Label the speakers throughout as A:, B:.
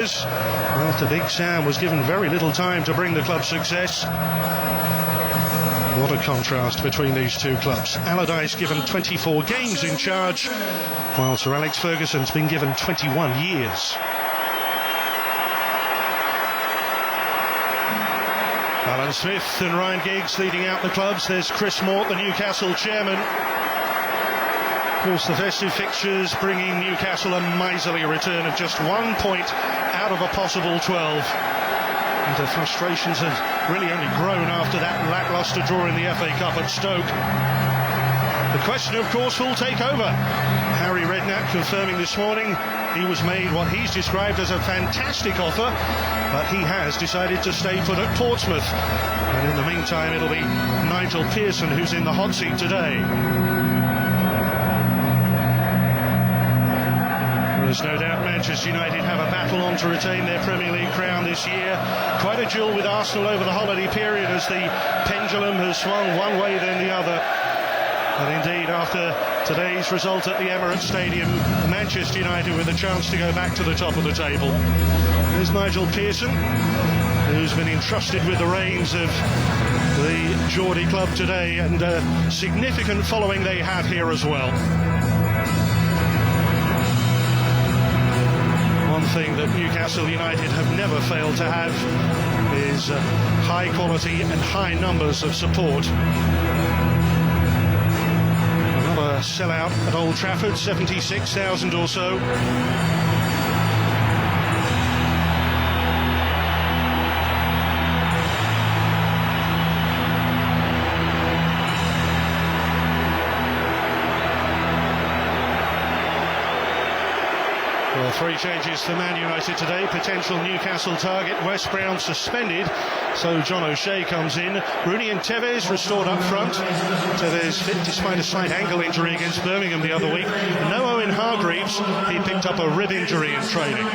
A: After Big Sam was given very little time to bring the club success. What a contrast between these two clubs. Allardyce given 24 games in charge, while Sir Alex Ferguson's been given 21 years. Alan Smith and Ryan Giggs leading out the clubs. There's Chris Mort, the Newcastle chairman. Of course, the festive fixtures bringing Newcastle a miserly return of just 1 point out of a possible 12. And the frustrations have really only grown after that lacklustre draw in the FA Cup at Stoke. The question, of course, who'll take over? Harry Redknapp confirming this morning he was made what he's described as a fantastic offer, but he has decided to stay put at Portsmouth. And in the meantime, it'll be Nigel Pearson who's in the hot seat today. There's no doubt Manchester United have a battle on to retain their Premier League crown this year. Quite a duel with Arsenal over the holiday period as the pendulum has swung one way then the other. And indeed, after today's result at the Emirates Stadium, Manchester United with a chance to go back to the top of the table. There's Nigel Pearson, who's been entrusted with the reins of the Geordie club today, and a significant following they have here as well. One thing that Newcastle United have never failed to have is high quality and high numbers of support. Another sellout at Old Trafford, 76,000 or so. Well, 3 changes for Man United today. Potential Newcastle target, Wes Brown suspended, so John O'Shea comes in. Rooney and Tevez restored up front. Tevez fit despite a slight ankle injury against Birmingham the other week. No Owen Hargreaves, he picked up a rib injury in training.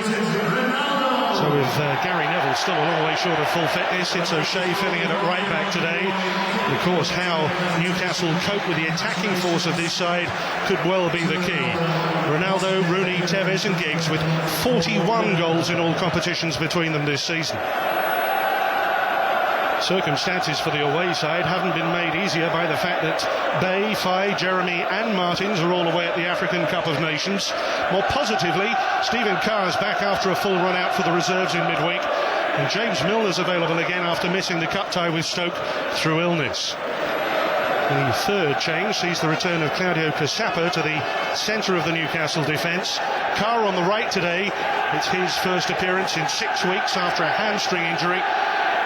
A: So with Gary Neville still a long way short of full fitness, it's O'Shea filling in at right back today. And of course, how Newcastle cope with the attacking force of this side could well be the key. Ronaldo, Rooney, Tevez and Giggs with 41 goals in all competitions between them this season. Circumstances for the away side haven't been made easier by the fact that Bay, Faye, Jeremy and Martins are all away at the African Cup of Nations. More positively, Stephen Carr's back after a full run out for the reserves in midweek, and James Milner's available again after missing the cup tie with Stoke through illness. The third change sees the return of Claudio Cassapa to the centre of the Newcastle defence. Carr on the right today. It's his first appearance in 6 weeks after a hamstring injury.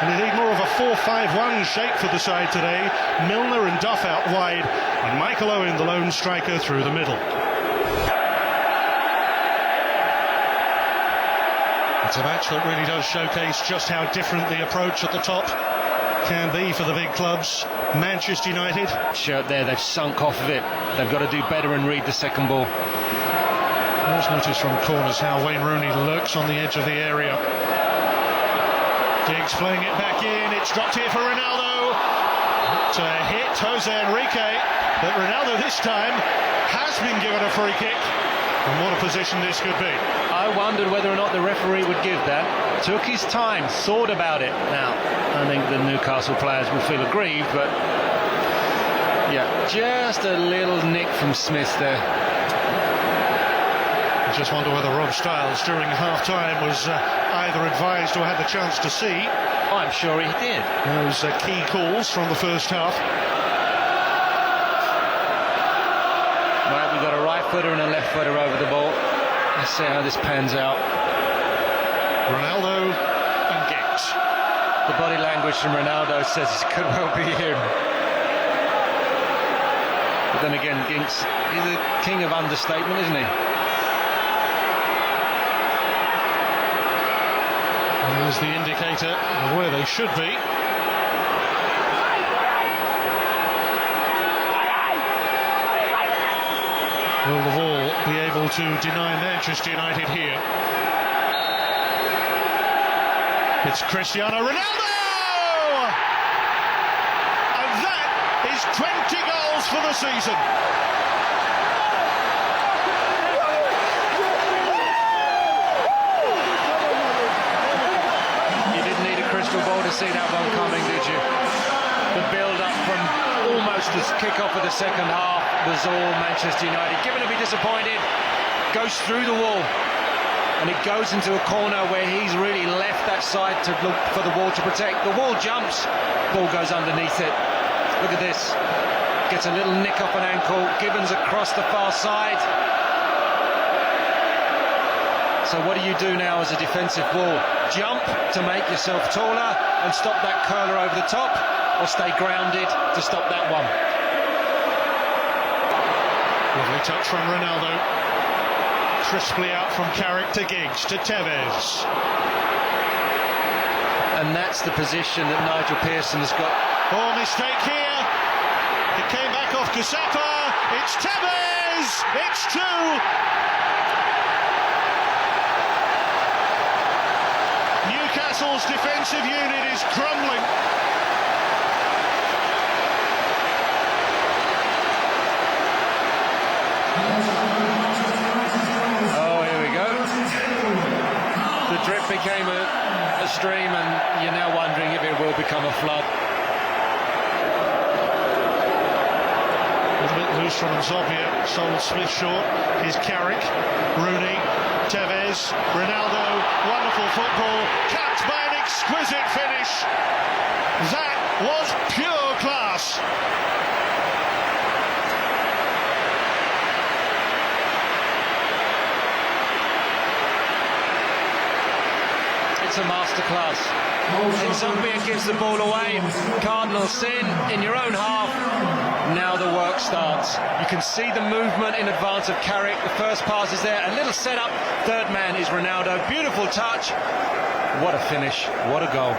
A: And indeed more of a 4-5-1 shape for the side today. Milner and Duff out wide, and Michael Owen, the lone striker, through the middle. It's a match that really does showcase just how different the approach at the top can be for the big clubs. Manchester United.
B: Shirt there, they've sunk off of it. They've got to do better and read the second ball.
A: Always notice from corners how Wayne Rooney lurks on the edge of the area. Giggs playing it back in, it's dropped here for Ronaldo to hit Jose Enrique, but Ronaldo this time has been given a free kick, and what a position this could be.
B: I wondered whether or not the referee would give that. Took his time, thought about it. Now, I think the Newcastle players will feel aggrieved, but yeah, just a little nick from Smith there.
A: I just wonder whether Rob Stiles during half-time was either advised or had the chance to see.
B: I'm sure he did.
A: Those key calls from the first half.
B: Right, we've got a right footer and a left footer over the ball. Let's see how this pans out.
A: Ronaldo and Giggs.
B: The body language from Ronaldo says it could well be him. But then again, Giggs, he's the king of understatement, isn't he?
A: There's the indicator of where they should be. Will the ball be able to deny Manchester United here? It's Cristiano Ronaldo! And that is 20 goals for the season.
B: crystal ball to see that one coming, did you? The build-up from almost the kick-off of the second half was all Manchester United. Given to be disappointed, goes through the wall, and it goes into a corner where he's really left that side to look for the wall to protect. The wall jumps, ball goes underneath it. Look at this. Gets a little nick off an ankle. Gibbons across the far side. So what do you do now as a defensive wall? Jump to make yourself taller and stop that curler over the top, or stay grounded to stop that one?
A: Lovely touch from Ronaldo. Crisply out from Carrick to Giggs to Tevez.
B: And that's the position that Nigel Pearson has got.
A: Oh, mistake here. It came back off Kusapa. It's Tevez. It's two. Newcastle's defensive unit is crumbling.
B: Oh, here we go. The drip became a stream, and you're now wondering if it will become a flood.
A: A little bit loose from Nzobia, sold Smith short. Here's Carrick, Rooney, Tevez, Ronaldo, wonderful football, capped by an exquisite finish. That was pure class.
B: It's a masterclass. Nzobia gives the ball away. Cardinal sin in your own half. Now the work starts. You can see the movement in advance of Carrick. The first pass is there. A little setup. Third man is Ronaldo. Beautiful touch. What a finish. What a goal.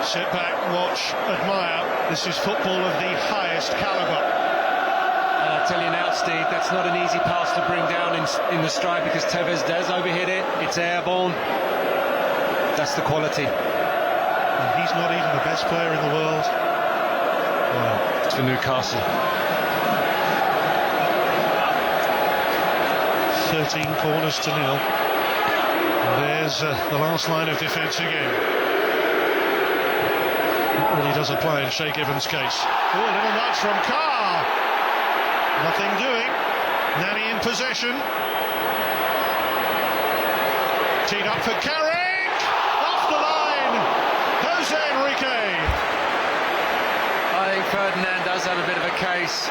A: Sit back, watch, admire. This is football of the highest calibre.
B: And I tell you now, Steve, that's not an easy pass to bring down in the stride, because Tevez does overhit it. It's airborne. That's the quality.
A: And he's not even the best player in the world.
B: Well, it's for Newcastle.
A: 13 corners to nil. And there's the last line of defence again. That really does apply in Shay Gibbons' case. Oh, a little nudge from Carr. Nothing doing. Nani in possession. Teed up for Carrick. Off the line. Jose Enrique.
B: I think Ferdinand does have a bit of a case,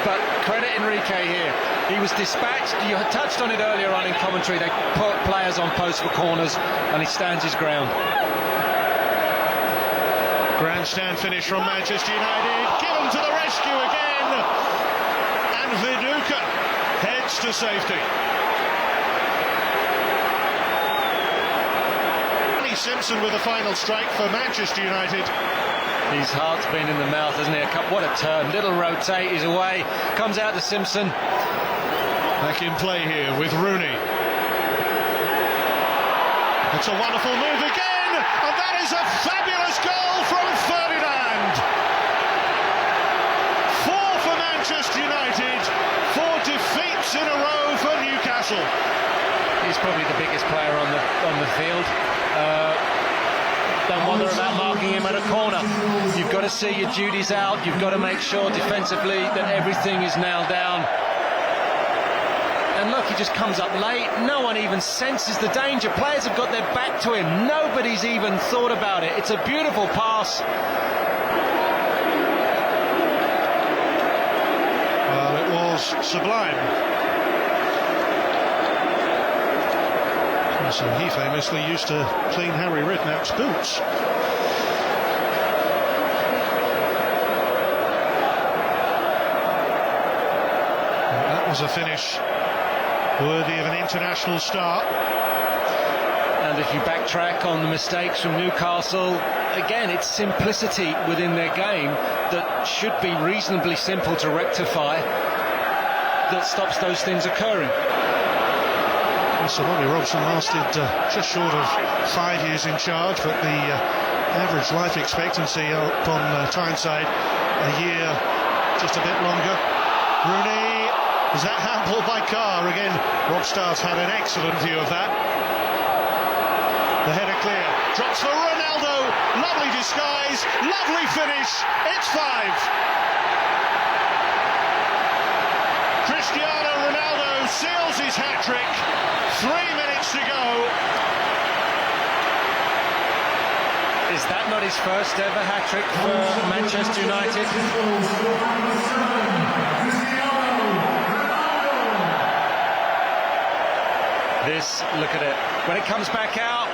B: but credit Enrique here. He was dispatched. You had touched on it earlier on in commentary. They put players on post for corners, and he stands his ground.
A: Grandstand finish from Manchester United. Given to the rescue again. And Viduka heads to safety. Simpson with the final strike for Manchester United.
B: His heart's been in the mouth, hasn't he? What a turn. Little rotate, he's away. Comes out to Simpson.
A: Back in play here with Rooney. It's a wonderful move again, and that is a fabulous goal from Ferdinand. 4 for Manchester United, 4 defeats in a row for Newcastle.
B: He's probably the biggest player on the field. Don't bother about marking him at a corner. You've got to see your duties out. You've got to make sure defensively that everything is nailed down. And look, he just comes up late. No one even senses the danger. Players have got their back to him. Nobody's even thought about it. It's a beautiful pass.
A: Well, it was sublime. So he famously used to clean Harry Redknapp's boots. And that was a finish worthy of an international start.
B: And if you backtrack on the mistakes from Newcastle, again, it's simplicity within their game that should be reasonably simple to rectify that stops those things occurring.
A: Sir Bobby Robson lasted just short of 5 years in charge, but the average life expectancy up on Tyneside a year just a bit longer. Rooney, is that handball by Carr? Again, Rob Stiles had an excellent view of that. The header clear, drops for Ronaldo, lovely disguise, lovely finish, it's 5. Cristiano Ronaldo seals his hat-trick, 3 minutes to go.
B: Is that not his first ever hat-trick for Manchester United? This, look at it. When it comes back out,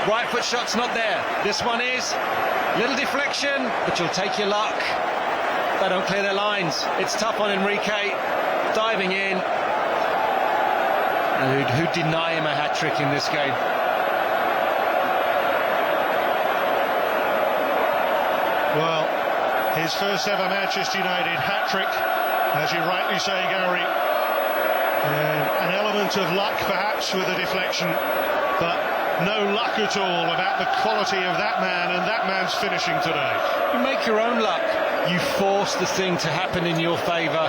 B: right foot shot's not there. This one is. Little deflection, but you'll take your luck. They don't clear their lines. It's tough on Enrique, diving in. And who'd deny him a hat-trick in this game?
A: Well, his first ever Manchester United hat-trick, as you rightly say, Gary. An element of luck perhaps with a deflection, but no luck at all about the quality of that man and that man's finishing today.
B: You make your own luck. You force the thing to happen in your favour,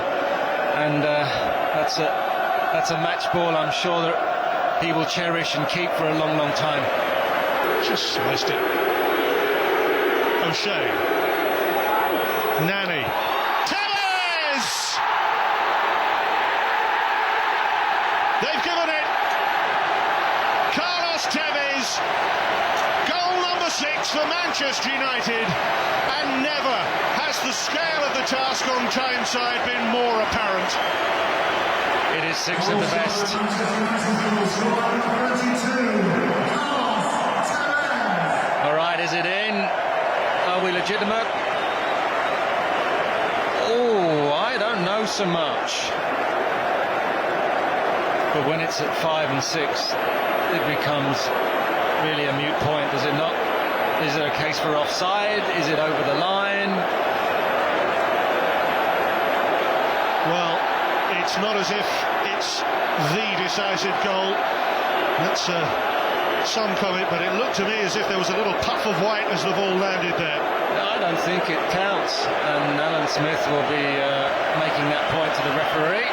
B: and that's a match ball I'm sure that he will cherish and keep for a long, long time.
A: Just sliced it. O'Shea. Nani. Tevez! They've given it. Carlos Tevez. Goal number 6 for Manchester United. And never has the scale of the task on Tyneside been more apparent.
B: It is 6 of the best. All right, is it in? Are we legitimate? Oh, I don't know so much. But when it's at 5 and 6, it becomes really a moot point, does it not? Is it a case for offside? Is it over the line?
A: Well, it's not as if it's the decisive goal. That's some comment, but it looked to me as if there was a little puff of white as the ball landed there.
B: I don't think it counts, and Alan Smith will be making that point to the referee.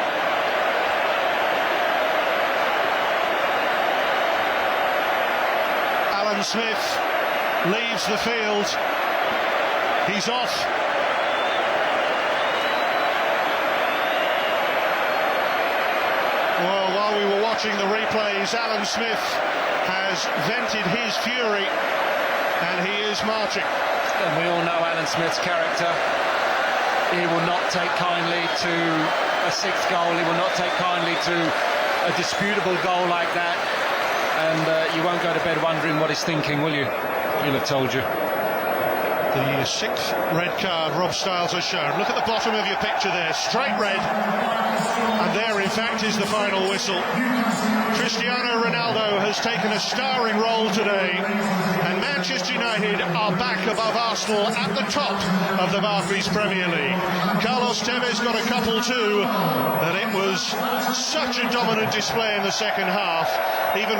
A: Alan Smith leaves the field. He's off. Well, while we were watching the replays, Alan Smith has vented his fury, and he is marching.
B: And we all know Alan Smith's character. He will not take kindly to a 6th goal. He will not take kindly to a disputable goal like that. And you won't go to bed wondering what he's thinking, will you? He'll have told you.
A: The 6th red card Rob Stiles has shown. Look at the bottom of your picture there, straight red. And there, in fact, is the final whistle. Cristiano Ronaldo has taken a starring role today, and Manchester United are back above Arsenal at the top of the Barclays Premier League. Carlos Tevez got a couple too, and it was such a dominant display in the second half. Even